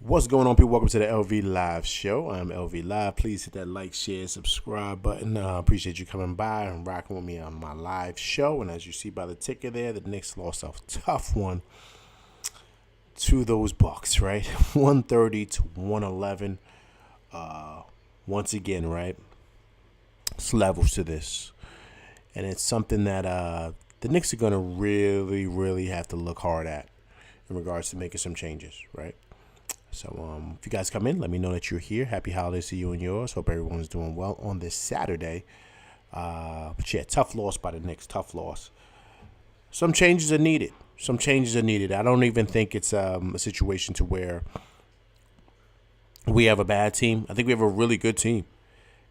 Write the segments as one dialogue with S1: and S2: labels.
S1: What's going on, people? Welcome to the LV Live Show. I'm LV Live. Please hit that like, share, subscribe button. Appreciate you coming by and rocking with me on my live show. And as you see by the ticker there, the Knicks lost a tough one to those Bucks, right? 130 to 111. Once again, right? It's levels to this. And it's something that the Knicks are going to really, really have to look hard at in regards to making some changes, right? So if you guys come in, let me know that you're here. Happy holidays to you and yours. Hope everyone's doing well on this Saturday. But yeah, tough loss by the Knicks. Tough loss. Some changes are needed. I don't even think it's a situation to where we have a bad team. I think we have a really good team.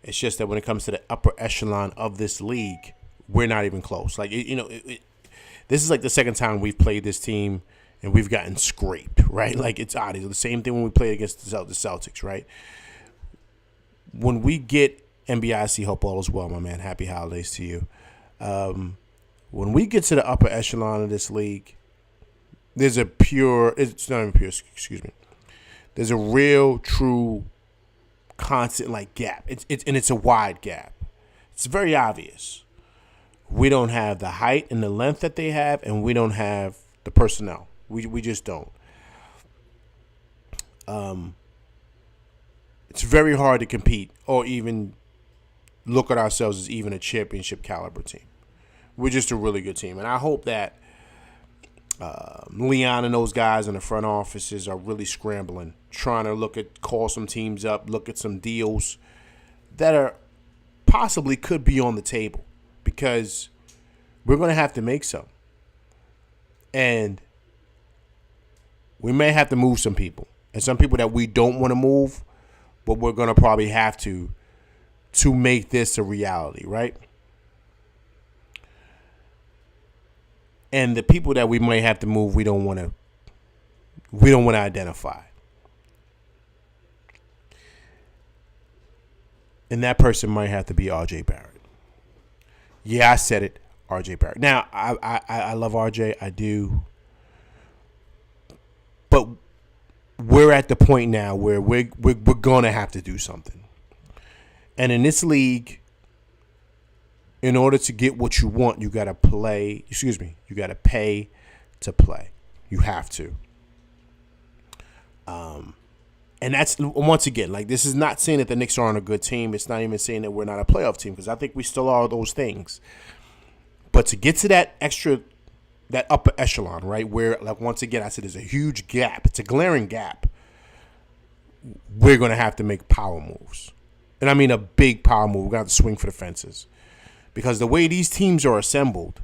S1: It's just that when it comes to the upper echelon of this league, we're not even close. This is like the second time we've played this team and we've gotten scraped, right? Like, it's odd. It's the same thing when we played against the Celtics, right? When we get NBIC, hope all is well, my man. Happy holidays to you. When we get to the upper echelon of this league, it's not even pure, excuse me. There's a real, true, constant, gap. It's a wide gap. It's very obvious. We don't have the height and the length that they have, and we don't have the personnel. We just don't. It's very hard to compete or even look at ourselves as even a championship caliber team. We're just a really good team. And I hope that Leon and those guys in the front offices are really scrambling, trying to call some teams up, look at some deals that are possibly could be on the table, because we're going to have to make some. And we may have to move some people, and some people that we don't want to move, but we're going to probably have to make this a reality, right? And the people that we may have to move, we don't want to identify. And that person might have to be RJ Barrett. Yeah, I said it, RJ Barrett. Now, I love RJ, I do. But we're at the point now where we're going to have to do something. And in this league, in order to get what you want, you got to pay to play. You have to. And that's, once again, this is not saying that the Knicks aren't a good team. It's not even saying that we're not a playoff team, because I think we still are those things. But to get to that upper echelon, right, where, once again, I said there's a huge gap. It's a glaring gap. We're going to have to make power moves. And I mean a big power move. We're going to have to swing for the fences. Because the way these teams are assembled,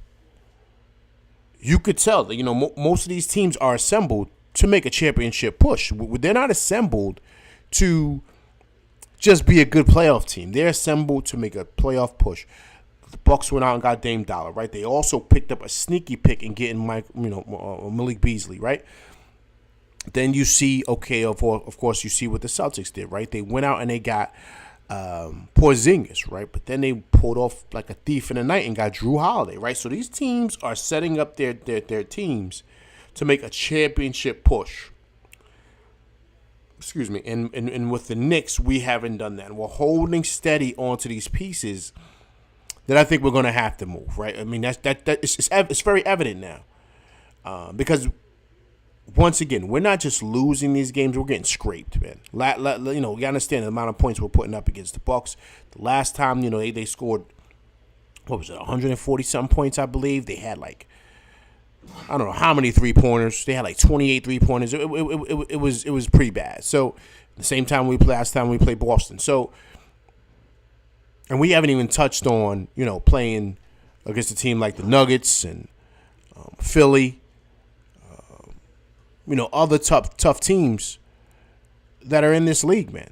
S1: you could tell that, most of these teams are assembled to make a championship push. They're not assembled to just be a good playoff team. They're assembled to make a playoff push. The Bucks went out and got Dame Dollar, right? They also picked up a sneaky pick in getting Malik Beasley, right? Then you see, of course, you see what the Celtics did, right? They went out and they got Porzingis, right? But then they pulled off like a thief in the night and got Drew Holiday, right? So these teams are setting up their teams to make a championship push. Excuse me. And with the Knicks, we haven't done that. And we're holding steady onto these pieces that I think we're going to have to move, right? I mean, it's very evident now, because once again, we're not just losing these games; we're getting scraped, man. We understand the amount of points we're putting up against the Bucks. The last time, they scored, 140 something points, I believe. They had I don't know how many 3-pointers. They had 28 3-pointers. It was pretty bad. So the same time last time we played Boston. So. And we haven't even touched on, playing against a team like the Nuggets and Philly, other tough teams that are in this league, man.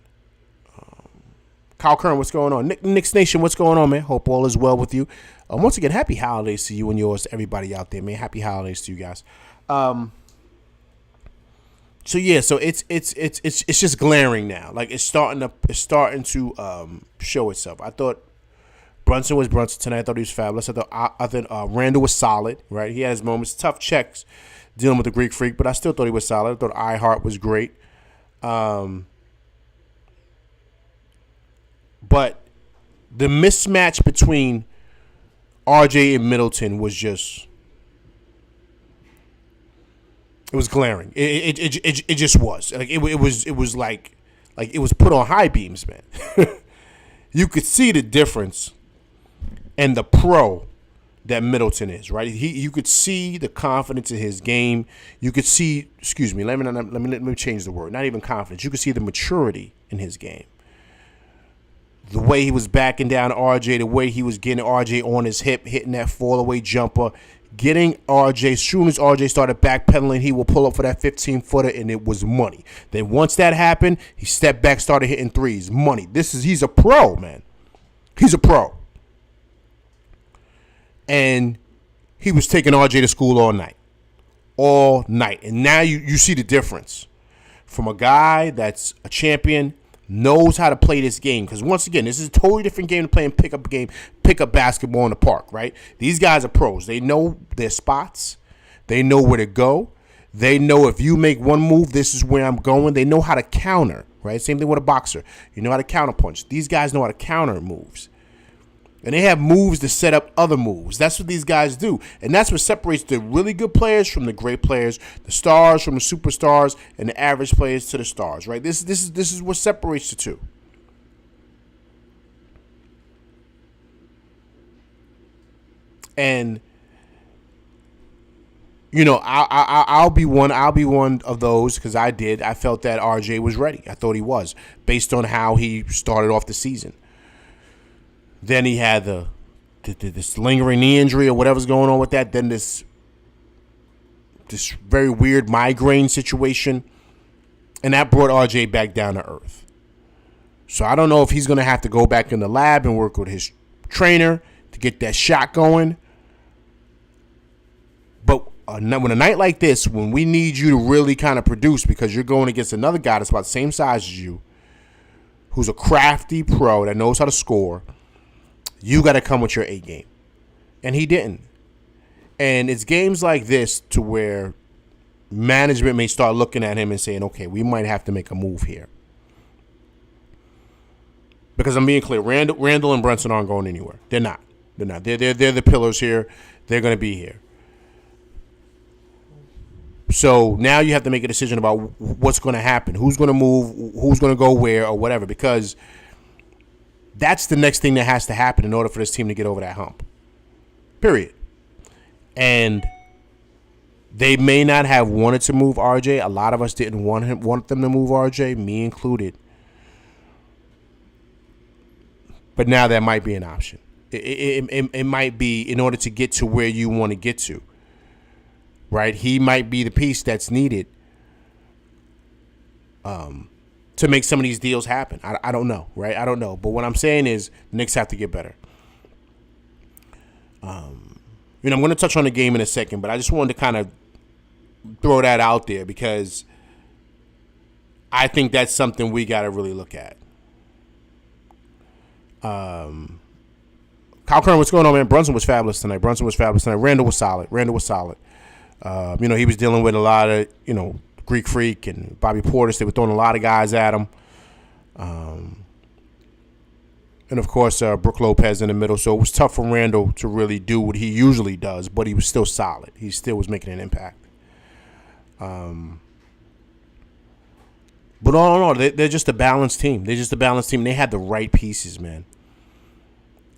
S1: Kyle Curran, what's going on? Knicks Nation, what's going on, man? Hope all is well with you. Once again, happy holidays to you and yours, to everybody out there, man. Happy holidays to you guys. So it's just glaring now. It's starting to show itself. I thought Brunson was Brunson tonight. I thought he was fabulous. I thought Randall was solid, right? He had his moments, tough checks dealing with the Greek Freak, but I still thought he was solid. I thought iHeart was great. But the mismatch between RJ and Middleton was just, it was glaring. It just was. Like it was like it was put on high beams, man. You could see the difference and the pro that Middleton is, right? You could see the confidence in his game. You could see, excuse me, let me change the word. Not even confidence. You could see the maturity in his game. The way he was backing down RJ, the way he was getting RJ on his hip, hitting that fall-away jumper, getting RJ, as soon as RJ started backpedaling, he will pull up for that 15-footer, and it was money. Then once that happened, he stepped back, started hitting threes. Money. He's a pro, man. He's a pro. And he was taking RJ to school all night. All night. And now you see the difference from a guy that's a champion, knows how to play this game. Because once again, this is a totally different game to play and pickup basketball in the park, right? These guys are pros. They know their spots. They know where to go. They know if you make one move, this is where I'm going. They know how to counter, right? Same thing with a boxer. You know how to counter punch. These guys know how to counter moves. And they have moves to set up other moves. That's what these guys do. And that's what separates the really good players from the great players, the stars from the superstars, and the average players to the stars, right? This is what separates the two. And you know, I'll be one of those because I felt that RJ was ready. I thought he was, based on how he started off the season. Then he had this lingering knee injury or whatever's going on with that. Then this very weird migraine situation. And that brought RJ back down to earth. So I don't know if he's going to have to go back in the lab and work with his trainer to get that shot going. But when a night like this, when we need you to really kind of produce because you're going against another guy that's about the same size as you, who's a crafty pro that knows how to score, you got to come with your A game. And he didn't. And it's games like this to where management may start looking at him and saying, okay, we might have to make a move here. Because I'm being clear, Randall and Brunson aren't going anywhere. They're not. They're the pillars here. They're going to be here. So now you have to make a decision about what's going to happen. Who's going to move, who's going to go where or whatever. Because that's the next thing that has to happen in order for this team to get over that hump. Period. And they may not have wanted to move RJ. A lot of us didn't want them to move RJ, me included. But now that might be an option. It might be in order to get to where you want to get to. Right? He might be the piece that's needed to make some of these deals happen. I don't know, right? I don't know. But what I'm saying is the Knicks have to get better. I'm going to touch on the game in a second, but I just wanted to kind of throw that out there because I think that's something we got to really look at. Kyle Kern, what's going on, man? Brunson was fabulous tonight. Randall was solid. He was dealing with a lot of, Greek Freak and Bobby Portis. They were throwing a lot of guys at him. And, of course, Brook Lopez in the middle. So it was tough for Randall to really do what he usually does, but he was still solid. He still was making an impact. But all in all, they're just a balanced team. They had the right pieces, man.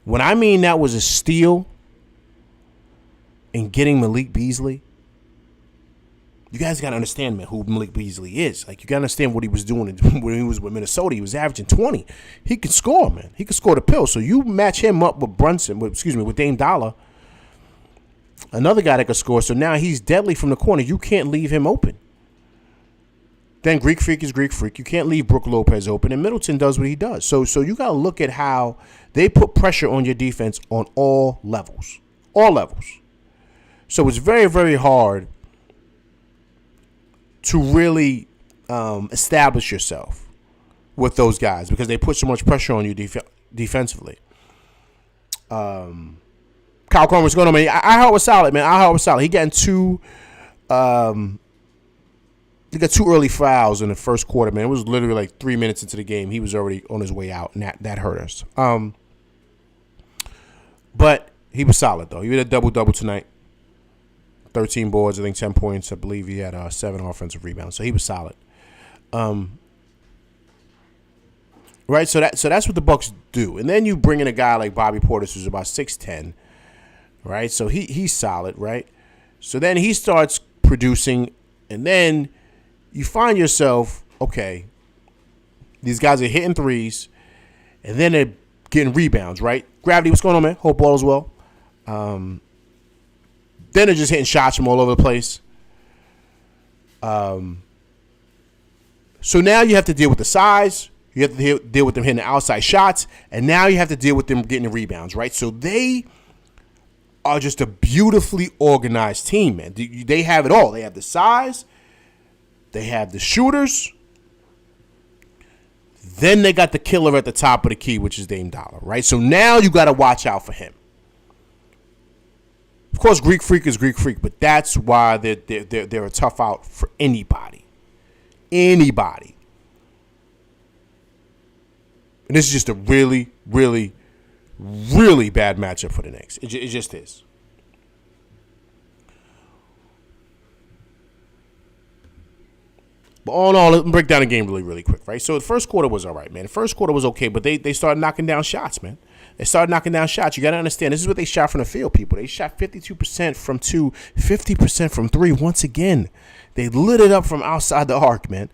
S1: When I mean that was a steal in getting Malik Beasley, you guys got to understand, man, who Malik Beasley is. Like, you got to understand what he was doing when he was with Minnesota. He was averaging 20. He could score, man. He could score the pill. So you match him up with with Dame Dollar, another guy that could score. So now he's deadly from the corner. You can't leave him open. Then Greek Freak is Greek Freak. You can't leave Brook Lopez open. And Middleton does what he does. So you got to look at how they put pressure on your defense on all levels. All levels. So it's very, very hard to really establish yourself with those guys because they put so much pressure on you defensively. Kyle Korn, what's going on, man? I heard it was solid, man. He got in two He got 2 early fouls in the first quarter, man. It was literally like 3 minutes into the game. He was already on his way out, and that hurt us. But he was solid, though. He had a double-double tonight. 13 boards, I think 10 points. I believe he had 7 offensive rebounds. So he was solid. Right, so that's what the Bucks do. And then you bring in a guy like Bobby Portis, who's about 6'10", right? So he's solid, right? So then he starts producing, and then you find yourself, okay, these guys are hitting threes, and then they're getting rebounds, right? Gravity, what's going on, man? Hope all is well. Then they're just hitting shots from all over the place. So now you have to deal with the size. You have to deal with them hitting the outside shots. And now you have to deal with them getting the rebounds, right? So they are just a beautifully organized team, man. They have it all. They have the size. They have the shooters. Then they got the killer at the top of the key, which is Dame Dollar, right? So now you got to watch out for him. Of course, Greek Freak is Greek Freak, but that's why they're a tough out for anybody. Anybody. And this is just a really, really, really bad matchup for the Knicks. It just is. But all in all, let's break down the game really, really quick, right? So the first quarter was all right, man. The first quarter was okay, but they started knocking down shots, man. They started knocking down shots. You got to understand, this is what they shot from the field, people. They shot 52% from 2, 50% from 3. Once again, they lit it up from outside the arc, man.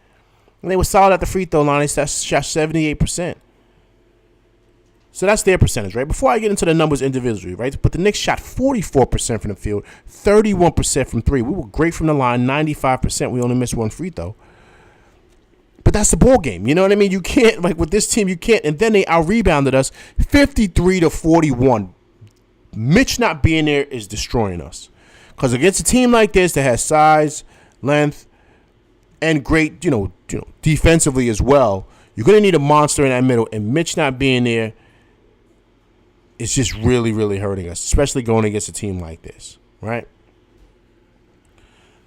S1: And they were solid at the free throw line. They shot 78%. So that's their percentage, right? Before I get into the numbers individually, right? But the Knicks shot 44% from the field, 31% from 3. We were great from the line, 95%. We only missed 1 free throw. But that's the ball game. You know what I mean? You can't, like with this team, you can't. And then they out-rebounded us 53-41. Mitch not being there is destroying us. Because against a team like this that has size, length, and great, defensively as well, you're going to need a monster in that middle. And Mitch not being there is just really, really hurting us, especially going against a team like this, right?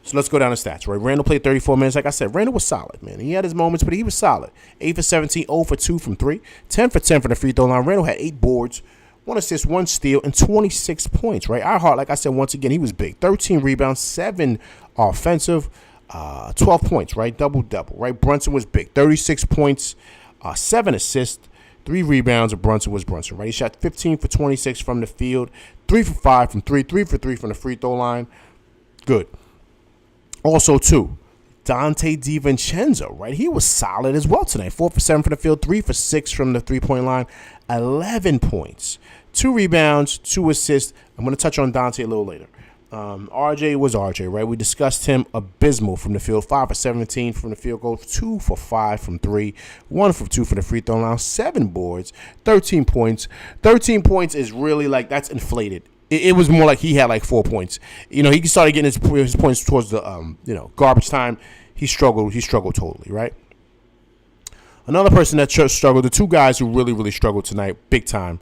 S1: So let's go down the stats, right? Randall played 34 minutes. Like I said, Randall was solid, man. He had his moments, but he was solid. 8 for 17, 0 for 2 from 3, 10 for 10 from the free throw line. Randall had 8 boards, 1 assist, 1 steal, and 26 points, right? Iheart, like I said, once again, he was big. 13 rebounds, 7 offensive, 12 points, right? Double-double, right? Brunson was big. 36 points, 7 assists, 3 rebounds, and Brunson was Brunson, right? He shot 15 for 26 from the field, 3 for 5 from 3, 3 for 3 from the free throw line. Good. Also, too, Dante DiVincenzo, right? He was solid as well tonight. 4 for 7 from the field, 3 for 6 from the three-point line, 11 points, 2 rebounds, 2 assists. I'm going to touch on Dante a little later. RJ was RJ, right? We discussed him abysmal from the field. 5 for 17 from the field goal, 2 for 5 from 3, 1 for 2 from the free throw line, 7 boards, 13 points. 13 points is really like, that's inflated. It was more like he had like 4 points. He started getting his points towards the garbage time. He struggled totally, right? Another person that struggled, the 2 guys who really, really struggled tonight, big time,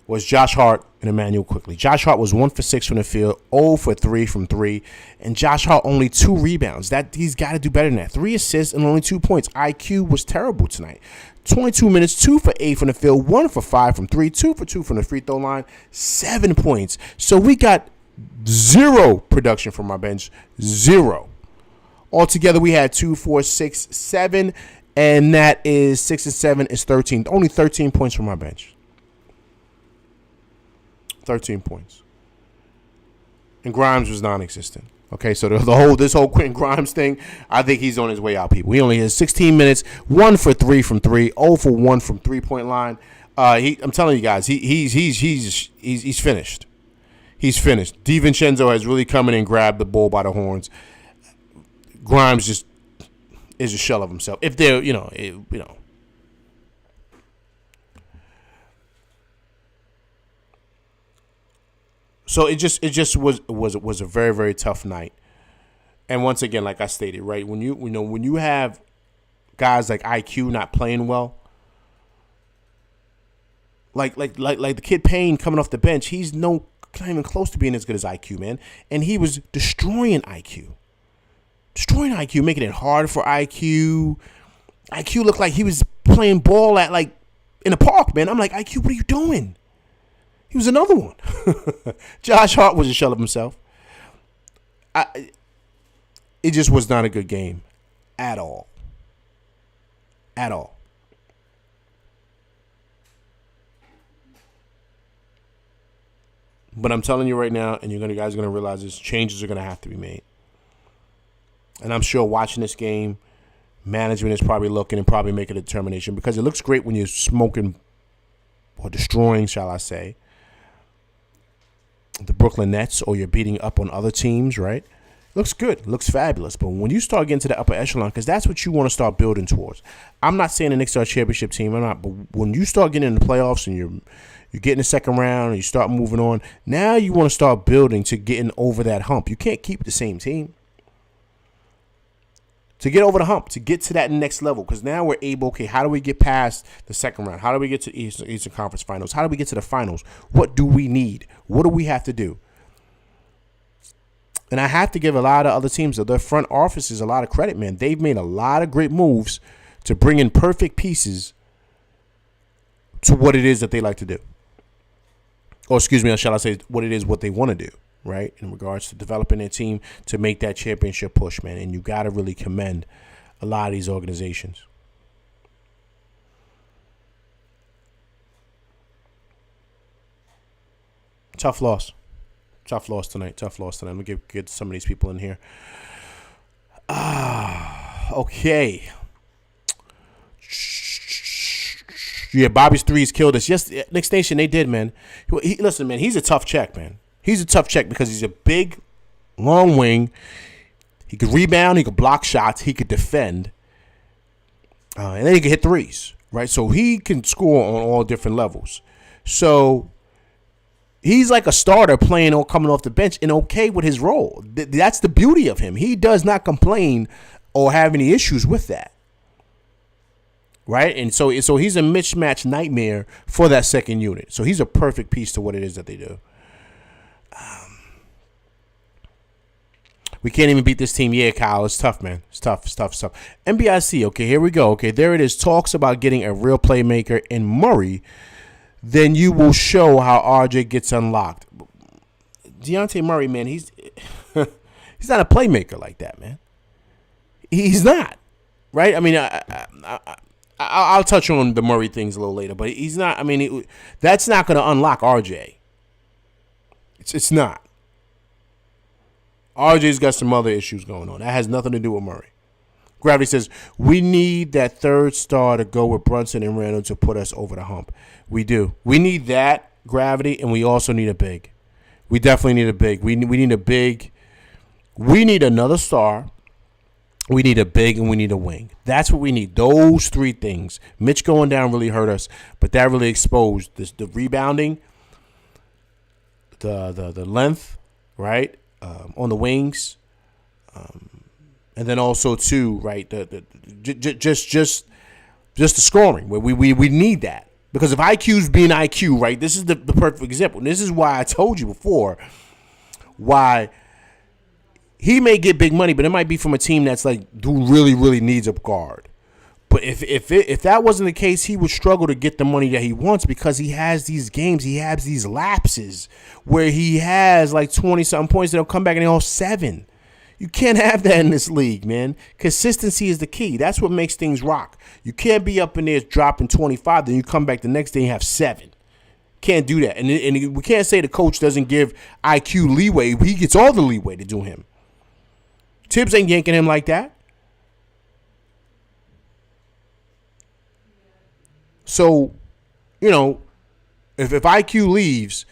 S1: was Josh Hart and Emmanuel Quickly. Josh Hart was 1 for 6 from the field, 0 for 3 from 3, and Josh Hart only 2 rebounds. He's got to do better than that. 3 assists and only 2 points. IQ was terrible tonight. 22 minutes, 2 for 8 from the field, 1 for 5 from 3, 2 for 2 from the free throw line, 7 points. So we got 0 production from our bench, 0. Altogether, we had 2, 4, 6, 7, and that is 6 and 7 is 13. Only 13 points from our bench. 13 points. And Grimes was non-existent. Okay, so this whole Quentin Grimes thing, I think he's on his way out, people. He only has 16 minutes, 1 for 3 from 3, 0 for 1 from three-point line. I'm telling you guys, he's finished. He's finished. DiVincenzo has really come in and grabbed the bull by the horns. Grimes just is a shell of himself. If they're, So it just was a very, very tough night. And once again, like I stated, right, when you have guys like IQ not playing well, like the kid Payne coming off the bench, he's not even close to being as good as IQ, man. And he was destroying IQ. Destroying IQ, making it hard for IQ. IQ looked like he was playing ball at like in the park, man. I'm like, IQ, what are you doing? He was another one. Josh Hart was a shell of himself. It just was not a good game at all. At all. But I'm telling you right now, and you guys are going to realize this, changes are going to have to be made. And I'm sure watching this game, management is probably looking and probably making a determination, because it looks great when you're smoking or destroying, shall I say, the Brooklyn Nets, or you're beating up on other teams, right? Looks good. Looks fabulous. But when you start getting to the upper echelon, because that's what you want to start building towards. I'm not saying the Knicks are a championship team. I'm not. But when you start getting in the playoffs and you get in the second round and you start moving on, now you want to start building to getting over that hump. You can't keep the same team. To get over the hump, to get to that next level, because now we're able, okay, how do we get past the second round? How do we get to Eastern Conference Finals? How do we get to the finals? What do we need? What do we have to do? And I have to give a lot of other teams, their front offices, a lot of credit, man. They've made a lot of great moves to bring in perfect pieces to what it is that they like to do. Or excuse me, shall I say what it is, what they want to do, right? In regards to developing their team to make that championship push, man. And you got to really commend a lot of these organizations. Tough loss. Tough loss tonight. Let me get some of these people in here. Okay. Yeah, Bobby's threes killed us. Yes, Knicks Nation, they did, man. Listen, man, he's a tough check, man. He's a tough check because he's a big, long wing. He could rebound. He could block shots. He could defend. And then he could hit threes, right? So he can score on all different levels. So he's like a starter playing or coming off the bench and okay with his role. That's the beauty of him. He does not complain or have any issues with that. Right? And so he's a mismatch nightmare for that second unit. So he's a perfect piece to what it is that they do. We can't even beat this team. Yeah, Kyle, it's tough, man. It's tough. NBIC, okay, here we go. Okay, there it is. Talks about getting a real playmaker in Murray. Then you will show how RJ gets unlocked. Dejounte Murray, man, he's not a playmaker like that, man. He's not, right? I mean, I'll touch on the Murray things a little later, but he's not. I mean, that's not going to unlock RJ. It's not. RJ's got some other issues going on. That has nothing to do with Murray. Gravity says, we need that third star to go with Brunson and Randall to put us over the hump. We do. We need that, Gravity, and we also need a big. We definitely need a big. We need a big. We need another star. We need a big, and we need a wing. That's what we need. Those three things. Mitch going down really hurt us, but that really exposed the rebounding, the length, right, on the wings, and then also too, right, just the scoring. We need that, because if IQ's being IQ, right, this is the perfect example. And this is why I told you before why he may get big money, but it might be from a team that's like who really, really needs a guard. But if that wasn't the case, he would struggle to get the money that he wants, because he has these games, he has these lapses where he has like 20-something points that'll come back and they'll 7. You can't have that in this league, man. Consistency is the key. That's what makes things rock. You can't be up in there dropping 25, then you come back the next day and have 7. Can't do that. And we can't say the coach doesn't give IQ leeway. He gets all the leeway to do him. Tibbs ain't yanking him like that. So, you know, if IQ leaves,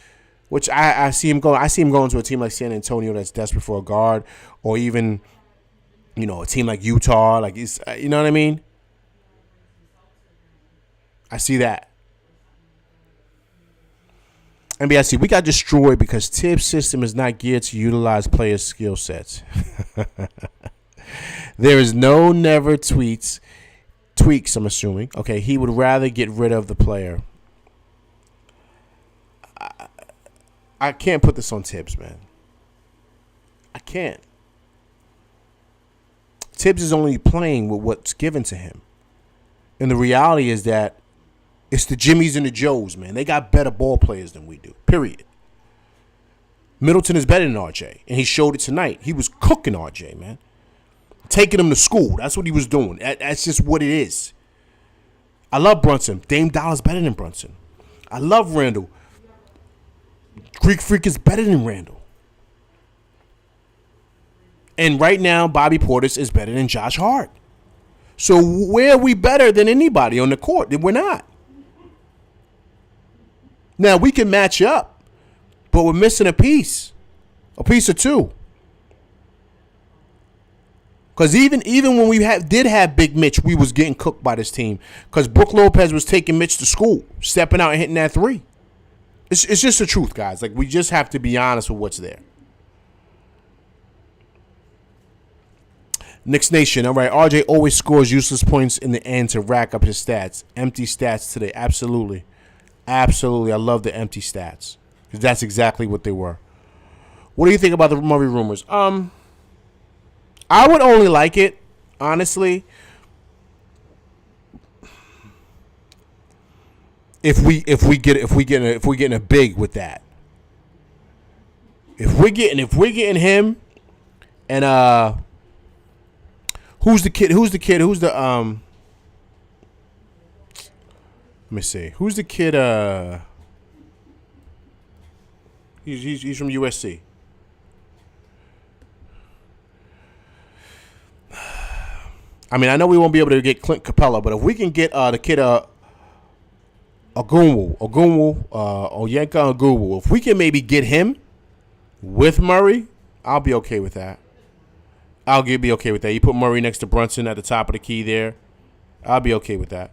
S1: which I see him going to a team like San Antonio that's desperate for a guard, or even, you know, a team like Utah, like you know what I mean? I see that. NBIC, we got destroyed because Tibbs' system is not geared to utilize players' skill sets. There is never tweaks, I'm assuming. Okay, he would rather get rid of the player. I can't put this on Tibbs, man. I can't. Tibbs is only playing with what's given to him. And the reality is that it's the Jimmies and the Joes, man. They got better ball players than we do, period. Middleton is better than RJ, and he showed it tonight. He was cooking RJ, man. Taking him to school. That's what he was doing. That's just what it is. I love Brunson. Dame Dollar's better than Brunson. I love Randall. Greek Freak is better than Randall. And right now, Bobby Portis is better than Josh Hart. So where are we better than anybody on the court? We're not. Now, we can match up, but we're missing a piece or two. Because even when we did have Big Mitch, we was getting cooked by this team. Because Brook Lopez was taking Mitch to school, stepping out and hitting that three. It's just the truth, guys. Like, we just have to be honest with what's there. Knicks Nation, all right. RJ always scores useless points in the end to rack up his stats. Empty stats today, absolutely. Absolutely, I love the empty stats. Because that's exactly what they were. What do you think about the Murray rumors? I would only like it, honestly, if we getting a big with that. If we're getting him, and who's the kid? Let me see. Who's the kid? He's from USC. I mean, I know we won't be able to get Clint Capella, but if we can get the kid Ogunwu, Onyenka Ogunwu, if we can maybe get him with Murray, I'll be okay with that. Be okay with that. You put Murray next to Brunson at the top of the key there. I'll be okay with that.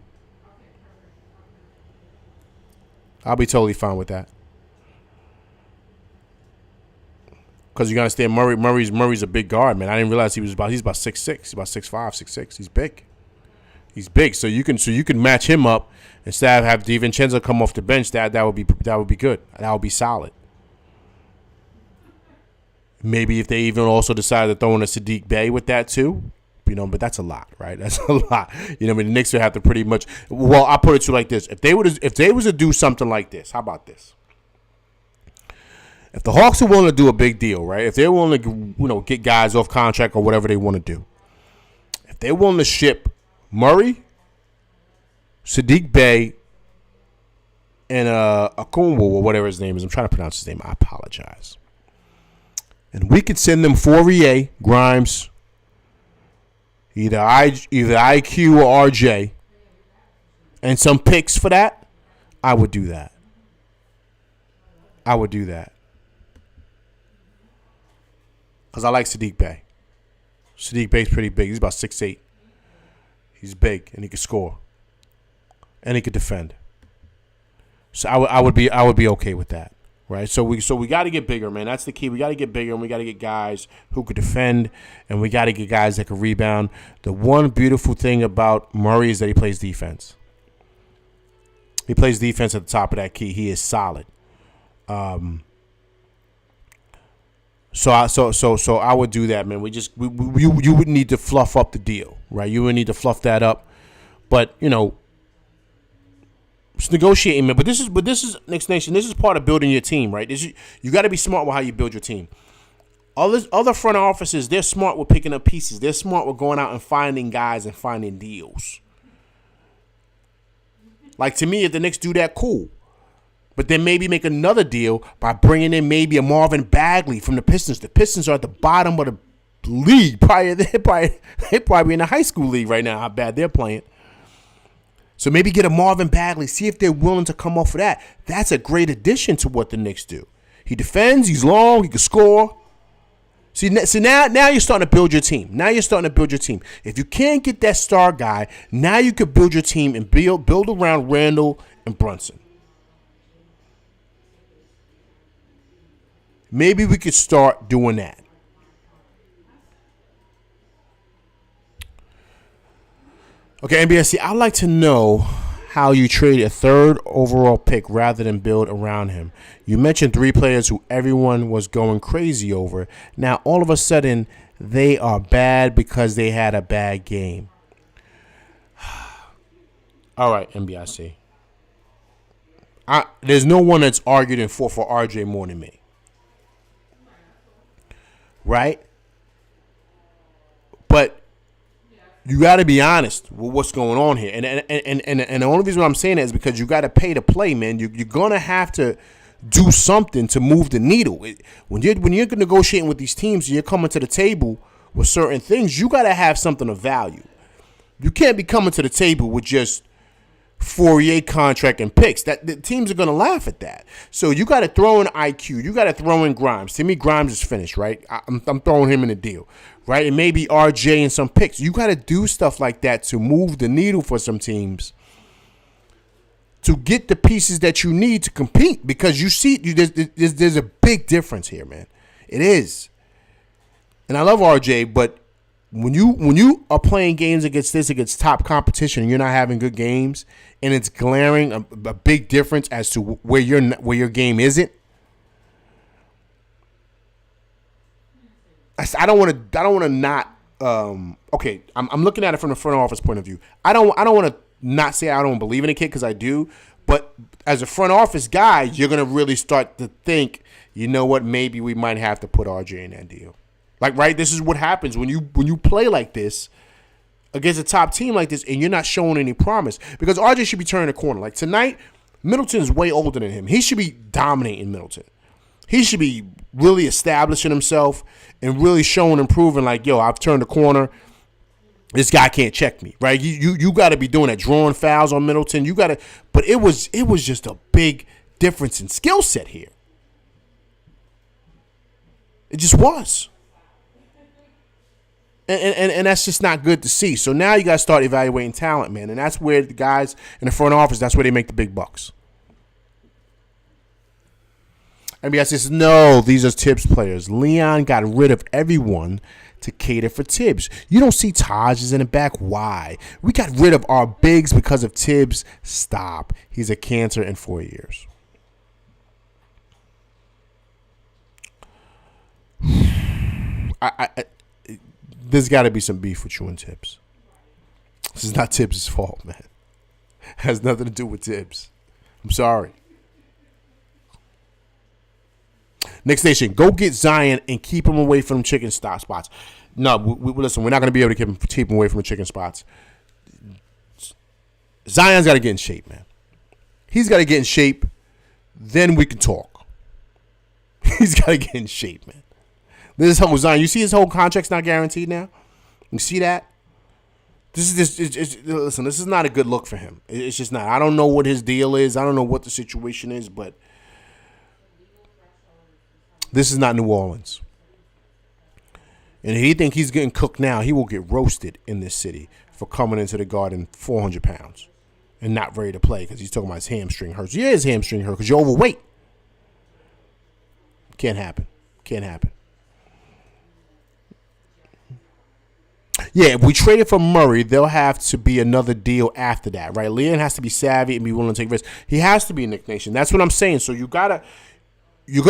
S1: I'll be totally fine with that. Because you got to understand, Murray's a big guard, man. I didn't realize he's about 6'6". He's about 6'5", 6'6". He's big. He's big. So you can match him up instead of have DiVincenzo come off the bench. That would be good. That would be solid. Maybe if they even also decide to throw in a Sadiq Bey with that too, but that's a lot, right? That's a lot. The Knicks would have to pretty much. Well, I'll put it to you like this: if they was to do something like this, how about this? If the Hawks are willing to do a big deal, right? If they're willing to, get guys off contract or whatever they want to do, if they're willing to ship Murray, Sadiq Bey, and Okunwu or whatever his name is, I'm trying to pronounce his name. I apologize. And we could send them Fourier, Grimes, either IQ or RJ, and some picks for that, I would do that. Because I like Sadiq Bey. Sadiq Bey's pretty big. He's about 6'8". He's big, and he can score. And he can defend. So I would be okay with that. Right? So we got to get bigger, man. That's the key. We got to get bigger, and we got to get guys who could defend, and we got to get guys that can rebound. The one beautiful thing about Murray is that he plays defense. He plays defense at the top of that key. He is solid. So I would do that, man. You would need to fluff up the deal, right? You would need to fluff that up, but it's negotiating, man. But this is Knicks Nation. This is part of building your team, right? You got to be smart with how you build your team. Other front offices, they're smart with picking up pieces. They're smart with going out and finding guys and finding deals. Like, to me, if the Knicks do that, cool. But then maybe make another deal by bringing in maybe a Marvin Bagley from the Pistons. The Pistons are at the bottom of the league. They're probably in the high school league right now, how bad they're playing. So maybe get a Marvin Bagley, see if they're willing to come off of that. That's a great addition to what the Knicks do. He defends, he's long, he can score. See, now you're starting to build your team. If you can't get that star guy, now you could build your team and build around Randall and Brunson. Maybe we could start doing that. Okay, NBSC, I'd like to know how you trade a third overall pick rather than build around him. You mentioned three players who everyone was going crazy over. Now, all of a sudden, They are bad because they had a bad game. All right, NBIC. There's no one that's arguing for RJ more than me. Right? But you got to be honest with what's going on here. And the only reason I'm saying that is because you got to pay to play, man. You're going to have to do something to move the needle. When you're negotiating with these teams and you're coming to the table with certain things, you got to have something of value. You can't be coming to the table with just Fourier contract and picks. That the teams are going to laugh at that. So you got to throw in IQ. You got to throw in Grimes. To me, Grimes is finished, right? I'm throwing him in the deal, right? And maybe RJ and some picks. You got to do stuff like that to move the needle for some teams to get the pieces that you need to compete, because you see there's a big difference here, man. It is. And I love RJ, but when you are playing games against top competition and you're not having good games, and it's glaring a big difference as to where your game isn't. I don't want to not. Okay, I'm looking at it from the front office point of view. I don't want to not say I don't believe in the kid, because I do. But as a front office guy, you're gonna really start to think, you know what? Maybe we might have to put RJ in that deal. Like, right, this is what happens when you play like this against a top team like this and you're not showing any promise. Because RJ should be turning the corner. Like tonight, Middleton's way older than him. He should be dominating Middleton. He should be really establishing himself and really showing and proving like, yo, I've turned the corner. This guy can't check me, right? You got to be doing that, drawing fouls on Middleton. You got to, but it was just a big difference in skill set here. It just was. And that's just not good to see. So now you got to start evaluating talent, man. And that's where the guys in the front office, that's where they make the big bucks. NBA says, no, these are Tibbs players. Leon got rid of everyone to cater for Tibbs. You don't see Taj's in the back. Why? We got rid of our bigs because of Tibbs. Stop. He's a cancer in 4 years. There's got to be some beef with you and Tibbs. This is not Tibbs' fault, man. It has nothing to do with Tibbs. I'm sorry. Next Nation, go get Zion and keep him away from chicken spots. No, listen, we're not going to be able to keep him away from the chicken spots. Zion's got to get in shape, man. He's got to get in shape. Then we can talk. He's got to get in shape, man. This whole Zion, you see his whole contract's not guaranteed now? You see that? Listen, this is not a good look for him. It's just not. I don't know what his deal is. I don't know what the situation is, but this is not New Orleans. And if he think he's getting cooked now, he will get roasted in this city for coming into the Garden 400 pounds and not ready to play because he's talking about his hamstring hurts. Yeah, his hamstring hurt because you're overweight. Can't happen. Can't happen. Yeah, if we trade it for Murray, there'll have to be another deal after that, right? Leon has to be savvy and be willing to take risks. He has to be a Knicks Nation. That's what I'm saying. So you're going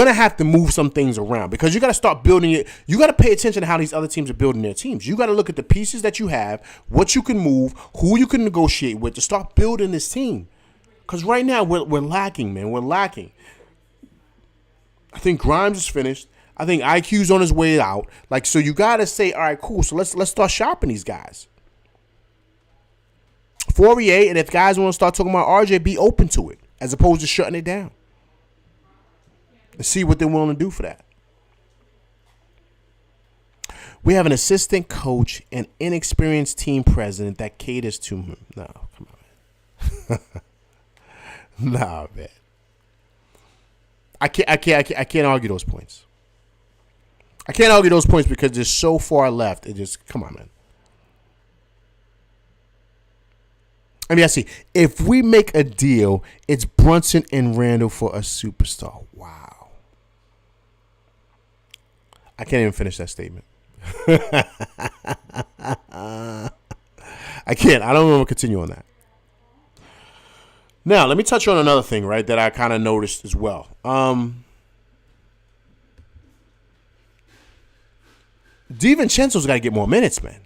S1: to have to move some things around because you got to start building it. You got to pay attention to how these other teams are building their teams. You got to look at the pieces that you have, what you can move, who you can negotiate with to start building this team. Because right now we're lacking, man. We're lacking. I think Grimes is finished. I think IQ's on his way out. Like, so you got to say, all right, cool. So let's start shopping these guys. Fourier, and if guys want to start talking about RJ, be open to it as opposed to shutting it down. And see what they're willing to do for that. We have an assistant coach and inexperienced team president that caters to him. No, come on, man. Nah, man. I can't argue those points. I can't argue those points because they're so far left. It just, come on, man. I mean, I see. If we make a deal, it's Brunson and Randall for a superstar. Wow. I can't even finish that statement. I can't. I don't want to continue on that. Now, let me touch on another thing, right, that I kind of noticed as well. DiVincenzo's got to get more minutes, man.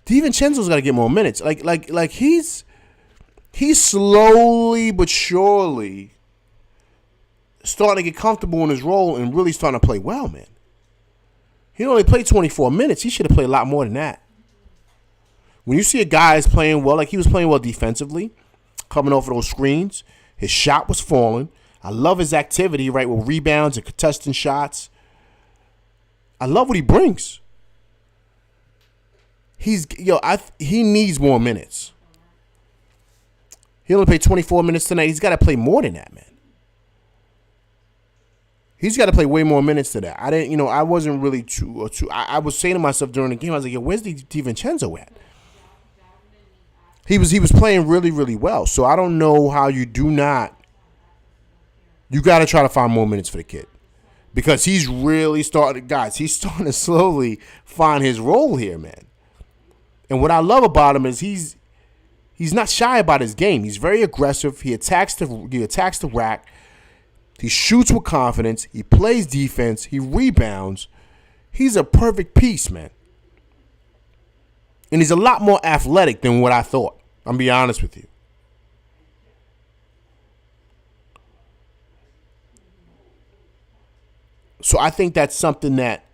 S1: DiVincenzo's got to get more minutes. Like he's slowly but surely starting to get comfortable in his role and really starting to play well, man. He only played 24 minutes. He should have played a lot more than that. When you see a guy is playing well, like he was playing well defensively, coming off of those screens, his shot was falling. I love his activity, right, with rebounds and contesting shots. I love what he brings. He needs more minutes. He only played 24 minutes tonight. He's got to play more than that, man. He's got to play way more minutes than that. I wasn't really I was saying to myself during the game, I was like, where's DiVincenzo at? He was playing really, really well. So I don't know how you got to try to find more minutes for the kid. Because he's really starting to slowly find his role here, man. And what I love about him is he's not shy about his game. He's very aggressive. He attacks the rack. He shoots with confidence. He plays defense. He rebounds. He's a perfect piece, man. And he's a lot more athletic than what I thought. I'm be honest with you. So I think that's something that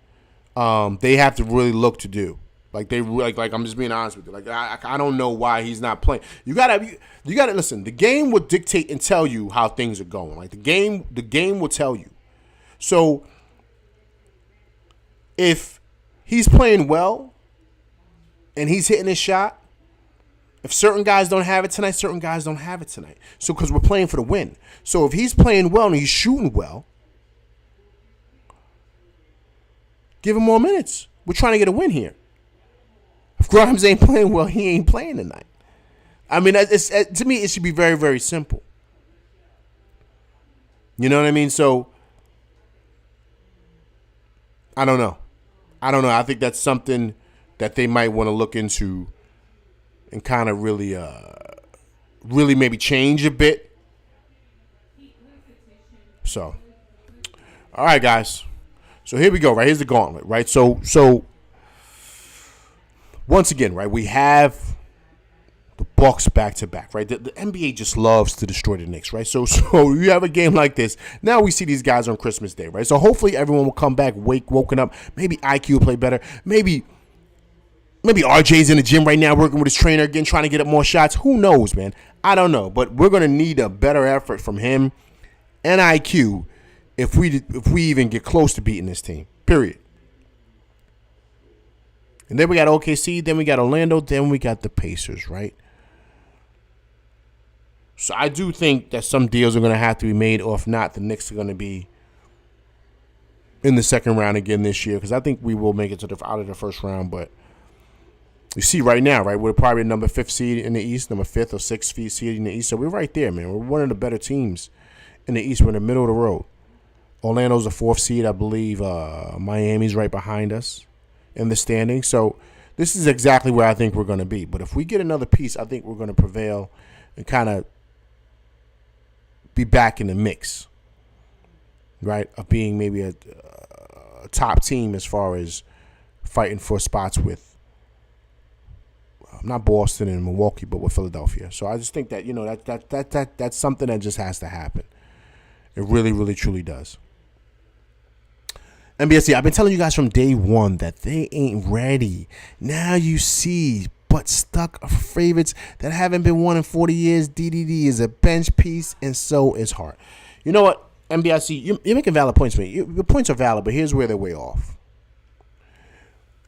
S1: they have to really look to do. Like I'm just being honest with you. Like I don't know why he's not playing. You gotta listen. The game will dictate and tell you how things are going. Like the game will tell you. So if he's playing well and he's hitting his shot, if certain guys don't have it tonight, certain guys don't have it tonight. So because we're playing for the win. So if he's playing well and he's shooting well, give him more minutes. We're trying to get a win here. If Grimes ain't playing well, he ain't playing tonight. I mean, to me, it should be very, very simple. You know what I mean? So, I don't know. I think that's something that they might want to look into and kind of really maybe change a bit. So, all right, guys. So here we go, right? Here's the gauntlet, right? So once again, right, we have the Bucks back-to-back, right? The NBA just loves to destroy the Knicks, right? So you have a game like this. Now we see these guys on Christmas Day, right? So hopefully everyone will come back woken up. Maybe IQ will play better. Maybe RJ's in the gym right now working with his trainer again, trying to get up more shots. Who knows, man? I don't know. But we're going to need a better effort from him and IQ if we even get close to beating this team, period. And then we got OKC, then we got Orlando, then we got the Pacers, right? So I do think that some deals are going to have to be made, or if not, the Knicks are going to be in the second round again this year, because I think we will make it out of the first round. But you see right now, right, we're probably number 5th seed in the East, number 5th or 6th seed in the East. So we're right there, man. We're one of the better teams in the East. We're in the middle of the road. Orlando's the 4th seed, I believe. Miami's right behind us in the standing. So this is exactly where I think we're going to be. But if we get another piece, I think we're going to prevail and kind of be back in the mix, right, of being maybe a top team as far as fighting for spots with not Boston and Milwaukee, but with Philadelphia. So I just think that, that's something that just has to happen. It really, really, truly does. NBSC, I've been telling you guys from day one that they ain't ready. Now you see, but stuck favorites that haven't been won in 40 years. DDD is a bench piece, and so is Hart. You know what, NBSC, you're making valid points, man. Your points are valid, but here's where they're way off.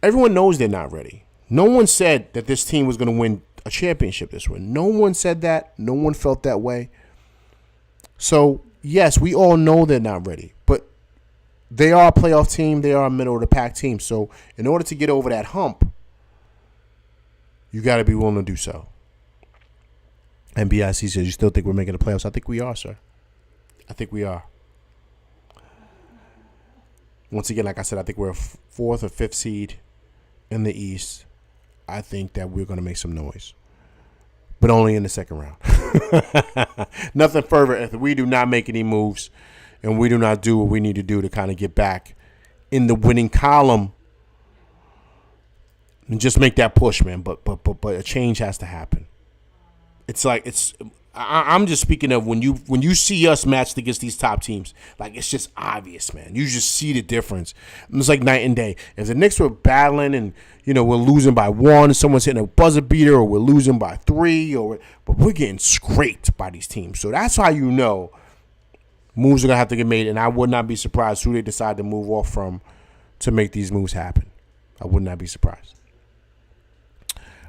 S1: Everyone knows they're not ready. No one said that this team was going to win a championship this way. No one said that. No one felt that way. So, yes, we all know they're not ready, but they are a playoff team. They are a middle-of-the-pack team. So, in order to get over that hump, you got to be willing to do so. And BIC says, you still think we're making the playoffs? I think we are, sir. I think we are. Once again, like I said, I think we're a 4th or 5th seed in the East. I think that we're going to make some noise. But only in the second round. Nothing further if we do not make any moves and we do not do what we need to do to kind of get back in the winning column and just make that push, man. But a change has to happen. I'm just speaking of when you see us matched against these top teams, like it's just obvious, man. You just see the difference. It's like night and day. If the Knicks were battling and we're losing by 1, someone's hitting a buzzer beater, or we're losing by 3, but we're getting scraped by these teams. So that's how moves are gonna have to get made, and I would not be surprised who they decide to move off from to make these moves happen. I would not be surprised.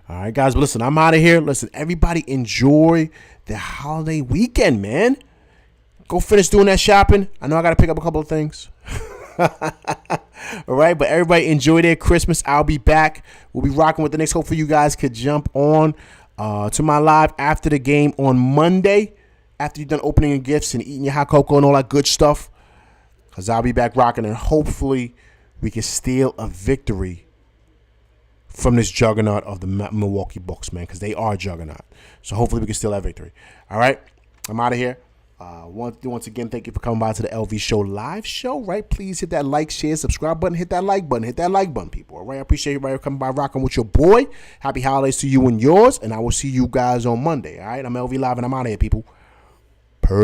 S1: All right, guys, but listen, I'm out of here. Listen, everybody enjoy the holiday weekend, man. Go finish doing that shopping. I know I got to pick up a couple of things. All right, but everybody enjoy their Christmas. I'll be back. We'll be rocking with the Knicks. Hopefully you guys could jump on to my live after the game on Monday, after you're done opening your gifts and eating your hot cocoa and all that good stuff, because I'll be back rocking, and hopefully we can steal a victory from this juggernaut of the Milwaukee Bucks, man, because they are a juggernaut. So hopefully we can steal that victory. All right, I'm out of here. Once again, thank you for coming by to the LV Show live show, right? Please hit that like, share, subscribe button, hit that like button, people, all right? I appreciate everybody coming by, rocking with your boy. Happy holidays to you and yours, and I will see you guys on Monday, all right? I'm LV Live, and I'm out of here, people. Peace.